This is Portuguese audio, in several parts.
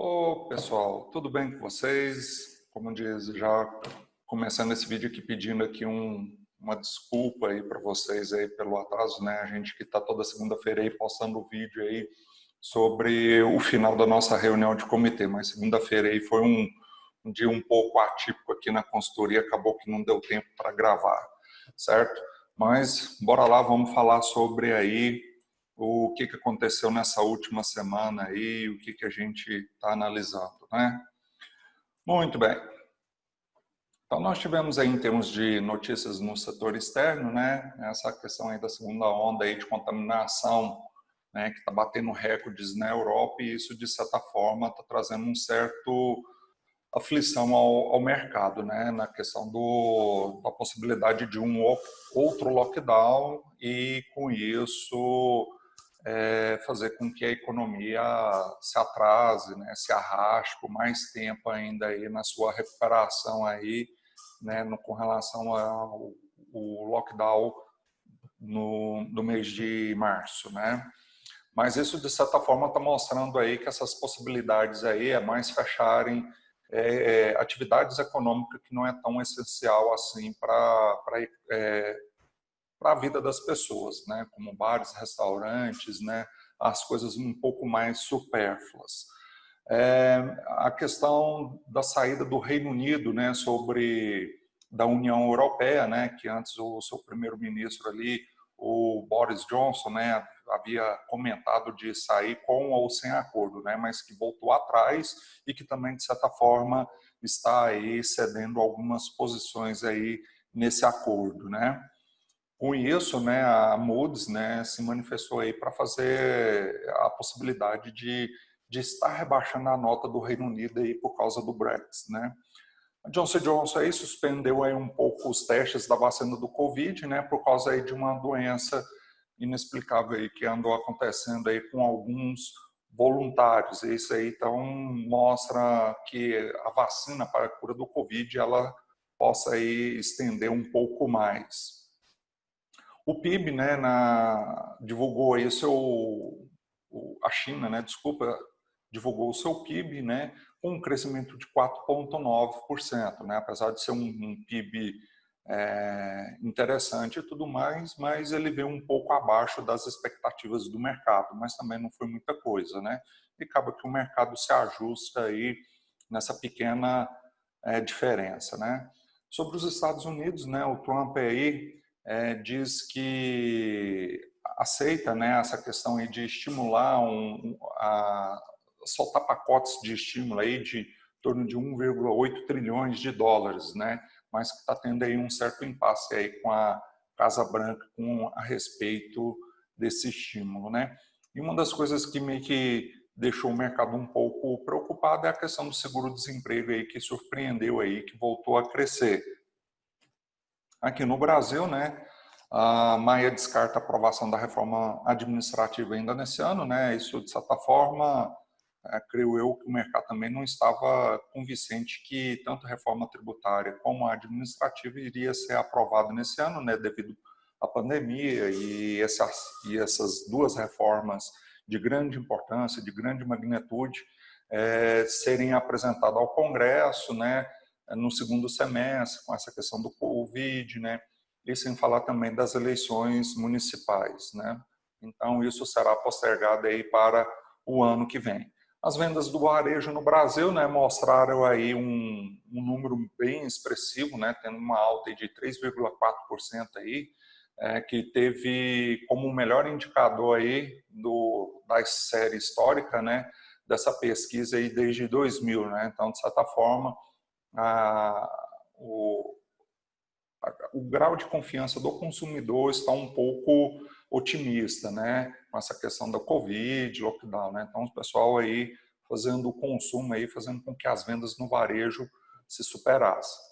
Ô pessoal, tudo bem com vocês? Como diz, já começando esse vídeo aqui pedindo aqui uma desculpa aí para vocês aí pelo atraso, né? A gente que está toda segunda-feira aí postando o vídeo aí sobre o final da nossa reunião de comitê, mas segunda-feira aí foi um dia um pouco atípico aqui na consultoria, acabou que não deu tempo para gravar, certo? Mas bora lá, vamos falar sobre aí o que aconteceu nessa última semana aí, o que a gente está analisando, né? Muito bem. Então, nós tivemos aí, em termos de notícias no setor externo, né, essa questão aí da segunda onda aí de contaminação, né, que está batendo recordes na Europa, e isso, de certa forma, está trazendo um certo aflição ao mercado, né, na questão da possibilidade de um outro lockdown e, com isso, fazer com que a economia se atrase, né, se arraste por mais tempo ainda aí na sua recuperação aí, né, com relação ao lockdown no mês de março, né? Mas isso, de certa forma, está mostrando aí que essas possibilidades aí é mais fecharem atividades econômicas que não é tão essencial assim para a vida das pessoas, né? Como bares, restaurantes, né? As coisas um pouco mais supérfluas. A questão da saída do Reino Unido, né? Da União Europeia, né? Que antes o seu primeiro-ministro ali, o Boris Johnson, né? Havia comentado de sair com ou sem acordo, né? Mas que voltou atrás e que também, de certa forma, está aí cedendo algumas posições aí nesse acordo, né? Com isso, né, a Moody's, né, se manifestou aí para fazer a possibilidade de estar rebaixando a nota do Reino Unido aí por causa do Brexit, né? A Johnson Johnson aí suspendeu aí um pouco os testes da vacina do Covid, né, por causa aí de uma doença inexplicável aí que andou acontecendo aí com alguns voluntários. E isso aí então mostra que a vacina para a cura do Covid ela possa aí estender um pouco mais. O PIB, né, divulgou aí a China, né, desculpa, divulgou o seu PIB, né, com um crescimento de 4,9%, né, apesar de ser um PIB interessante e tudo mais, mas ele veio um pouco abaixo das expectativas do mercado, mas também não foi muita coisa, né, e acaba que o mercado se ajusta aí nessa pequena diferença, né. Sobre os Estados Unidos, né, o Trump aí diz que aceita, né, essa questão aí de estimular soltar pacotes de estímulo aí de em torno de 1,8 trilhões de dólares, né, mas que está tendo aí um certo impasse aí com a Casa Branca a respeito desse estímulo, né. E uma das coisas que meio que deixou o mercado um pouco preocupado é a questão do seguro-desemprego aí que surpreendeu aí, que voltou a crescer. Aqui no Brasil, né, a Maia descarta a aprovação da reforma administrativa ainda nesse ano, né? Isso, de certa forma, creio eu que o mercado também não estava convincente que tanto a reforma tributária como a administrativa iria ser aprovada nesse ano, né? Devido à pandemia e essas duas reformas de grande importância, de grande magnitude, serem apresentadas ao Congresso, né? No segundo semestre, com essa questão do Covid, né? E sem falar também das eleições municipais, né? Então, isso será postergado aí para o ano que vem. As vendas do varejo no Brasil, né, mostraram aí um número bem expressivo, né, tendo uma alta de 3,4% aí, que teve como o melhor indicador aí da série histórica, né, dessa pesquisa aí desde 2000, né? Então, de certa forma, o grau de confiança do consumidor está um pouco otimista, né, com essa questão da Covid, lockdown, né? Então, o pessoal aí fazendo o consumo aí, fazendo com que as vendas no varejo se superassem.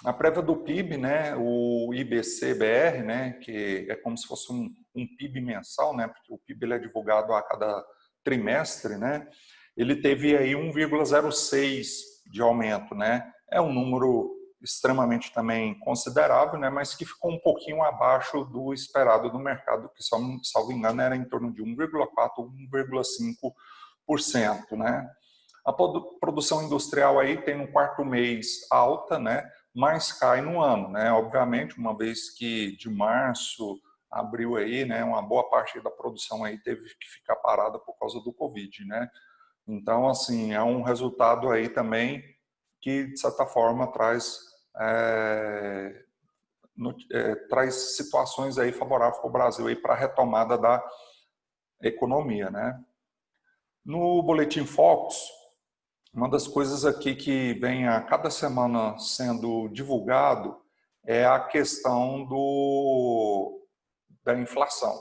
A prévia do PIB, né, o IBC-BR, né, que é como se fosse um PIB mensal, né, porque o PIB ele é divulgado a cada trimestre, né, ele teve aí 1,06 de aumento, né, é um número extremamente também considerável, né, mas que ficou um pouquinho abaixo do esperado do mercado, que, salvo engano, era em torno de 1,4, 1,5%, né. A produção industrial aí tem no quarto mês alta, né, mas cai no ano, né? Obviamente, uma vez que de março, abril aí, né, uma boa parte da produção aí teve que ficar parada por causa do Covid, né? Então, assim, é um resultado aí também que, de certa forma, traz situações aí favoráveis para o Brasil aí para a retomada da economia, né? No Boletim Focus, uma das coisas aqui que vem a cada semana sendo divulgado é a questão da inflação.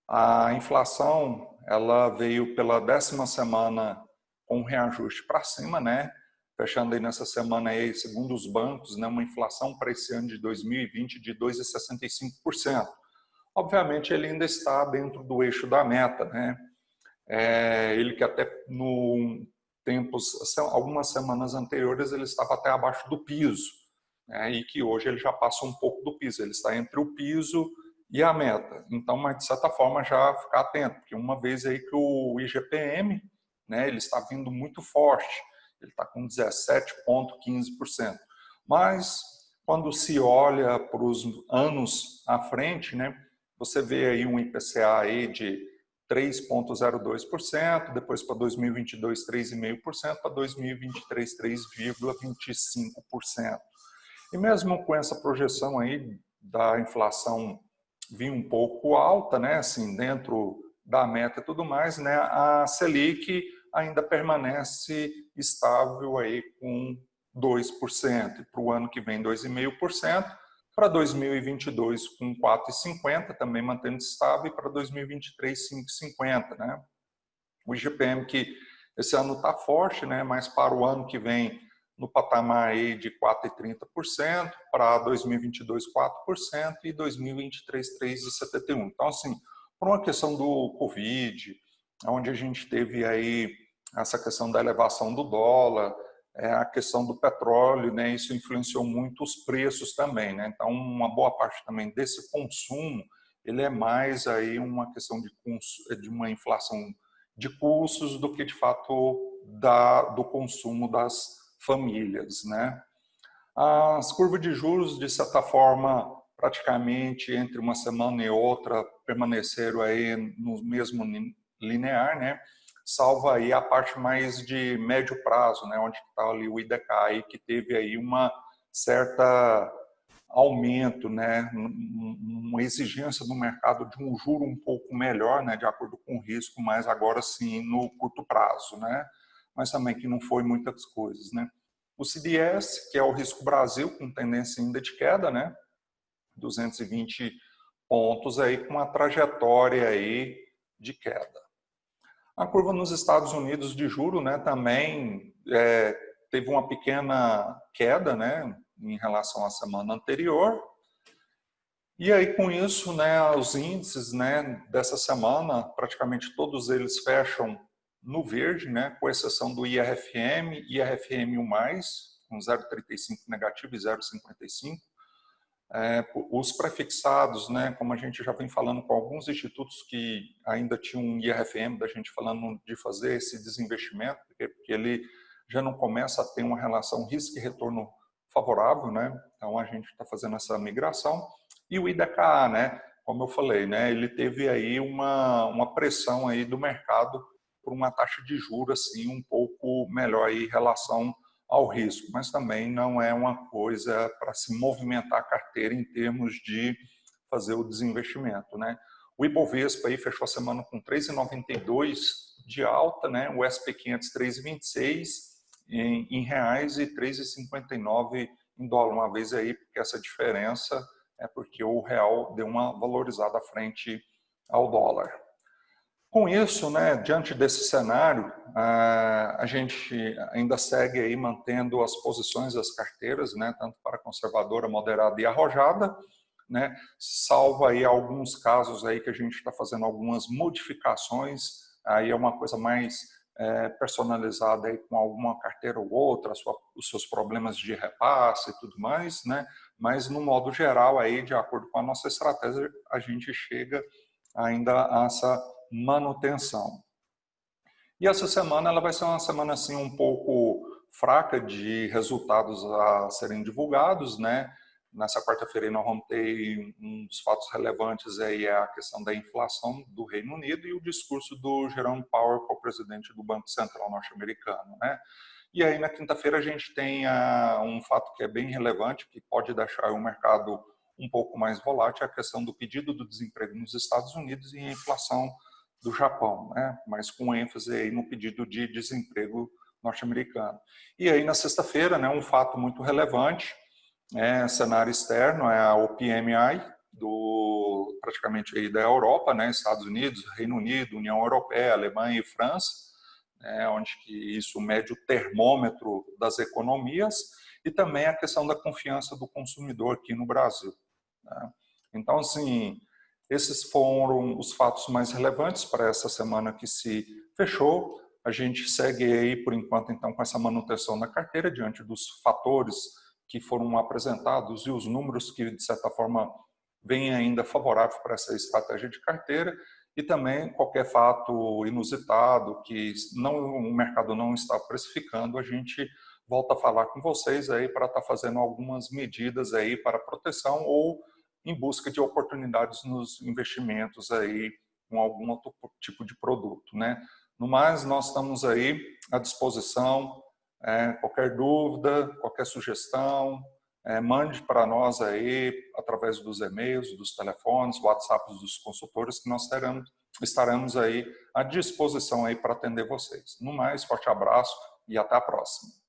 A inflação, ela veio pela 10ª semana com um reajuste para cima, né? Fechando aí nessa semana aí, segundo os bancos, né, uma inflação para esse ano de 2020 de 2,65%. Obviamente, ele ainda está dentro do eixo da meta, né? Ele que até algumas semanas anteriores, ele estava até abaixo do piso, né? E que hoje ele já passa um pouco do piso, ele está entre o piso e a meta. Então, mas de certa forma, já ficar atento, porque uma vez aí que o IGPM, né, ele está vindo muito forte, ele está com 17,15%. Mas, quando se olha para os anos à frente, né, você vê aí um IPCA aí de 3,02%, depois para 2022, 3,5%, para 2023, 3,25%. E mesmo com essa projeção aí da inflação vir um pouco alta, né, assim, dentro da meta e tudo mais, né, a Selic ainda permanece estável aí com 2%, para o ano que vem 2,5%, para 2022 com 4,50%, também mantendo estável, e para 2023 5,50%, né? O IGPM que esse ano está forte, né, mas para o ano que vem no patamar aí de 4,30%, para 2022 4% e 2023 3,71%. Então, assim, por uma questão do Covid, onde a gente teve aí essa questão da elevação do dólar, a questão do petróleo, né, isso influenciou muito os preços também, né? Então, uma boa parte também desse consumo, ele é mais aí uma questão de uma inflação de custos do que, de fato, do consumo das famílias, né? As curvas de juros, de certa forma, praticamente entre uma semana e outra, permaneceram aí no mesmo linear, né? Salvo aí a parte mais de médio prazo, né? Onde está ali o IDK, que teve aí uma certa aumento, né? Uma exigência do mercado de um juro um pouco melhor, né? De acordo com o risco, mas agora sim no curto prazo, né? Mas também que não foi muitas coisas, né? O CDS, que é o risco Brasil, com tendência ainda de queda, né? 220 pontos aí, com uma trajetória aí de queda. A curva nos Estados Unidos de juro, né, também teve uma pequena queda, né, em relação à semana anterior. E aí, com isso, né, os índices, né, dessa semana, praticamente todos eles fecham no verde, né, com exceção do IRFM, IRFM1+, com 0,35 negativo e 0,55. Os prefixados, né, como a gente já vem falando com alguns institutos que ainda tinham um IRFM, da gente falando de fazer esse desinvestimento, porque ele já não começa a ter uma relação risco e retorno favorável, né? Então a gente está fazendo essa migração. E o IDKA, né, como eu falei, né, ele teve aí uma pressão aí do mercado por uma taxa de juros assim um pouco melhor aí em relação ao risco, mas também não é uma coisa para se movimentar a carteira em termos de fazer o desinvestimento, né? O Ibovespa aí fechou a semana com 3,92 de alta, né? O SP500 3,26 em reais e 3,59 em dólar, uma vez aí, porque essa diferença é porque o real deu uma valorizada à frente ao dólar. Com isso, né, diante desse cenário, a gente ainda segue aí mantendo as posições das carteiras, né, tanto para conservadora, moderada e arrojada, né, salvo aí alguns casos aí que a gente está fazendo algumas modificações, aí é uma coisa mais personalizada aí com alguma carteira ou outra, os seus problemas de repasse e tudo mais, né, mas no modo geral aí, de acordo com a nossa estratégia, a gente chega ainda a essa manutenção. E essa semana ela vai ser uma semana assim um pouco fraca de resultados a serem divulgados, né? Nessa quarta-feira nós vamos ter um dos fatos relevantes aí é a questão da inflação do Reino Unido e o discurso do Jerome Powell, que é o presidente do Banco Central norte-americano, né? E aí na quinta-feira a gente tem um fato que é bem relevante, que pode deixar o mercado um pouco mais volátil, é a questão do pedido do desemprego nos Estados Unidos e a inflação do Japão, né? Mas com ênfase aí no pedido de desemprego norte-americano. E aí na sexta-feira, né, um fato muito relevante, cenário externo, é o PMI praticamente aí da Europa, né, Estados Unidos, Reino Unido, União Europeia, Alemanha e França, onde que isso mede o termômetro das economias, e também a questão da confiança do consumidor aqui no Brasil, né? Então, assim, esses foram os fatos mais relevantes para essa semana que se fechou. A gente segue aí, por enquanto, então, com essa manutenção da carteira, diante dos fatores que foram apresentados e os números que, de certa forma, vêm ainda favoráveis para essa estratégia de carteira, e também qualquer fato inusitado que o mercado não está precificando, a gente volta a falar com vocês aí para estar fazendo algumas medidas aí para proteção ou em busca de oportunidades nos investimentos aí com algum outro tipo de produto, né? No mais, nós estamos aí à disposição. Qualquer dúvida, qualquer sugestão, mande para nós aí através dos e-mails, dos telefones, WhatsApps dos consultores, que nós estaremos aí à disposição aí para atender vocês. No mais, forte abraço e até a próxima.